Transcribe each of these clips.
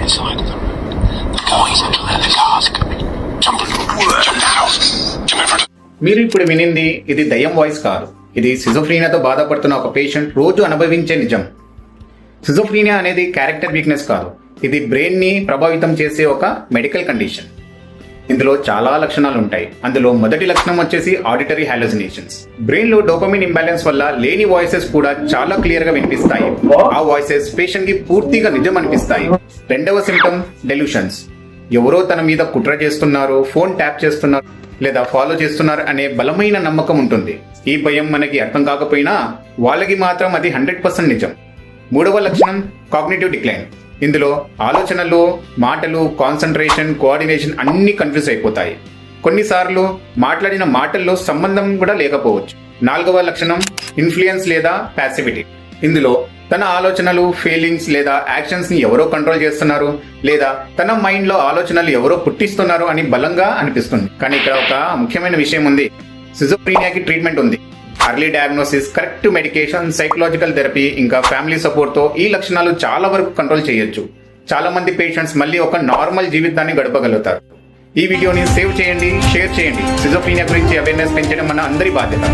inside the room. The boys are to let the task. Jump now. Jump in front. మీరు ఇప్పుడు వినింది ఇది దయ్యం voice కాదు. ఇది సిజోఫ్రీనియాతో బాధపడుతున్న ఒక పేషెంట్ రోజు అనుభవించే నిజం. సిజోఫ్రీనియా అనేది క్యారెక్టర్ వీక్నెస్ కాదు. ఇది బ్రెయిన్ ని ప్రభావితం చేసే ఒక మెడికల్ కండిషన్. ఇందులో చాలా లక్షణాలు ఉంటాయి. అందులో మొదటి లక్షణం వచ్చేసి ఆడిటరీ హాలుసినేషన్స్. బ్రెయిన్ లో డోపమిన్ ఇంబ్యాలెన్స్ వల్ల లేని వాయిసెస్ కూడా చాలా క్లియర్ గా వినిపిస్తాయి. ఆ వాయిసెస్ పేషెంట్ కి పూర్తిగా నిజం అనిపిస్తాయి. రెండవ సింప్టమ్ డెల్యూషన్స్. ఎవరో తన మీద కుట్ర చేస్తున్నారు, ఫోన్ ట్యాప్ చేస్తున్నారు లేదా ఫాలో చేస్తున్నారు అనే బలమైన నమ్మకం ఉంటుంది. ఈ భయం మనకి అర్థం కాకపోయినా వాళ్ళకి మాత్రం అది 100% నిజం. మూడవ లక్షణం కాగ్నిటివ్ డిక్లైన్. ఇందులో ఆలోచనలు, మాటలు, కాన్సంట్రేషన్, కోఆర్డినేషన్ అన్ని కన్ఫ్యూజ్ అయిపోతాయి. కొన్నిసార్లు మాట్లాడిన మాటల్లో సంబంధం కూడా లేకపోవచ్చు. నాలుగవ లక్షణం ఇన్ఫ్లుయెన్స్ లేదా ప్యాసివిటీ. ఇందులో తన ఆలోచనలు, ఫీలింగ్స్ లేదా యాక్షన్స్ ని ఎవరో కంట్రోల్ చేస్తున్నారు లేదా తన మైండ్ లో ఆలోచనలు ఎవరో పుట్టిస్తున్నారు అని బలంగా అనిపిస్తుంది. కానీ ఇక్కడ ఒక ముఖ్యమైన విషయం ఉంది. సిజోఫ్రీనియాకి ట్రీట్మెంట్ ఉంది. Early diagnosis, correct medication, psychological therapy ఇంకా ఫ్యామిలీ సపోర్ట్ తో ఈ లక్షణాలు చాలా వరకు కంట్రోల్ చేయొచ్చు. చాలా మంది పేషెంట్స్ మళ్ళీ ఒక నార్మల్ జీవితాన్ని గడపగలుగుతారు. ఈ వీడియోని సేవ్ చేయండి, షేర్ చేయండి. సిజోఫ్రీనియా గురించి అవేర్నెస్ పెంచడం మన అందరి బాధ్యత.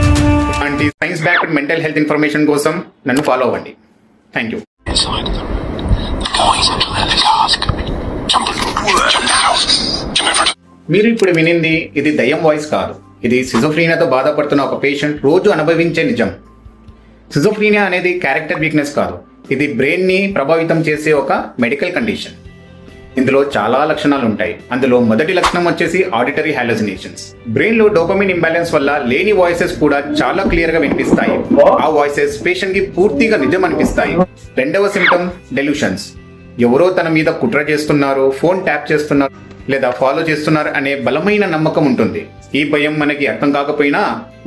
ఇలాంటి science backed mental health information కోసం నన్ను ఫాలో అవ్వండి. Thank you. Inside the room. The boys are to let the task. Jump now. Jump in front. మీరు ఇప్పుడు వినింది ఇది దయ్యం వాయిస్ కాదు. ఇది సిజోఫ్రీనియాతో బాధపడుతున్న ఒక పేషెంట్ రోజు అనుభవించే నిజం. సిజోఫ్రీనియా అనేది క్యారెక్టర్ వీక్నెస్ కాదు. ఇది బ్రెయిన్ ని ప్రభావితం చేసే ఒక మెడికల్ కండిషన్. ఇందులో చాలా లక్షణాలు ఉంటాయి. అందులో మొదటి లక్షణం వచ్చేసి ఆడిటరీ హాలుసినేషన్స్. బ్రెయిన్ లో డోపమిన్ ఇంబ్యాలెన్స్ వల్ల లేని వాయిసెస్ కూడా చాలా క్లియర్ గా వినిపిస్తాయి. ఆ వాయిసెస్ పేషెంట్ కి పూర్తిగా నిజం అనిపిస్తాయి. రెండవ సింప్టమ్ డెల్యూషన్స్. ఎవరో తన మీద కుట్ర చేస్తున్నారు, ఫోన్ ట్యాప్ చేస్తున్నారు లేదా ఫాలో చేస్తున్నారు అనే బలమైన నమ్మకం ఉంటుంది. ఈ భయం మనకి అర్థం కాకపోయినా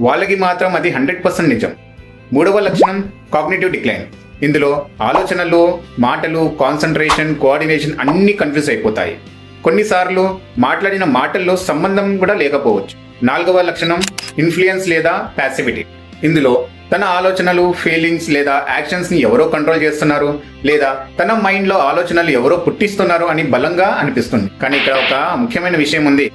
వాళ్ళకి మాత్రం అది 100% నిజం. మూడవ లక్షణం కాగ్నిటివ్ డిక్లైన్. ఇందులో ఆలోచనలు, మాటలు, కాన్సంట్రేషన్, కోఆర్డినేషన్ అన్ని కన్ఫ్యూజ్ అయిపోతాయి. కొన్నిసార్లు మాట్లాడిన మాటల్లో సంబంధం కూడా లేకపోవచ్చు. నాలుగవ లక్షణం ఇన్ఫ్లుయెన్స్ లేదా ప్యాసివిటీ. ఇందులో తన ఆలోచనలు, ఫీలింగ్స్ లేదా యాక్షన్స్ ని ఎవరో కంట్రోల్ చేస్తున్నారు లేదా తన మైండ్ లో ఆలోచనలు ఎవరో పుట్టిస్తున్నారు అని బలంగా అనిపిస్తుంది. కానీ ఇక్కడ ఒక ముఖ్యమైన విషయం ఉంది.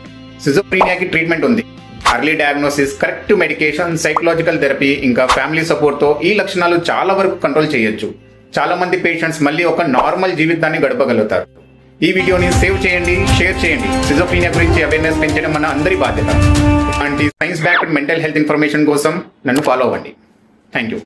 సిజోఫ్రీనియాకి ట్రీట్మెంట్ ఉంది. Early diagnosis, correct medication, psychological therapy ఇంకా ఫ్యామిలీ సపోర్ట్ తో ఈ లక్షణాలు చాలా వరకు కంట్రోల్ చేయొచ్చు. చాలా మంది పేషెంట్స్ మళ్ళీ ఒక నార్మల్ జీవితాన్ని గడపగలుగుతారు. ఈ వీడియోని సేవ్ చేయండి, షేర్ చేయండి. సిజోఫ్రీనియా గురించి అవేర్నెస్ పెంచడం మన అందరి బాధ్యత. ఇలాంటి science backed mental health information కోసం నన్ను ఫాలో అవ్వండి. Thank you.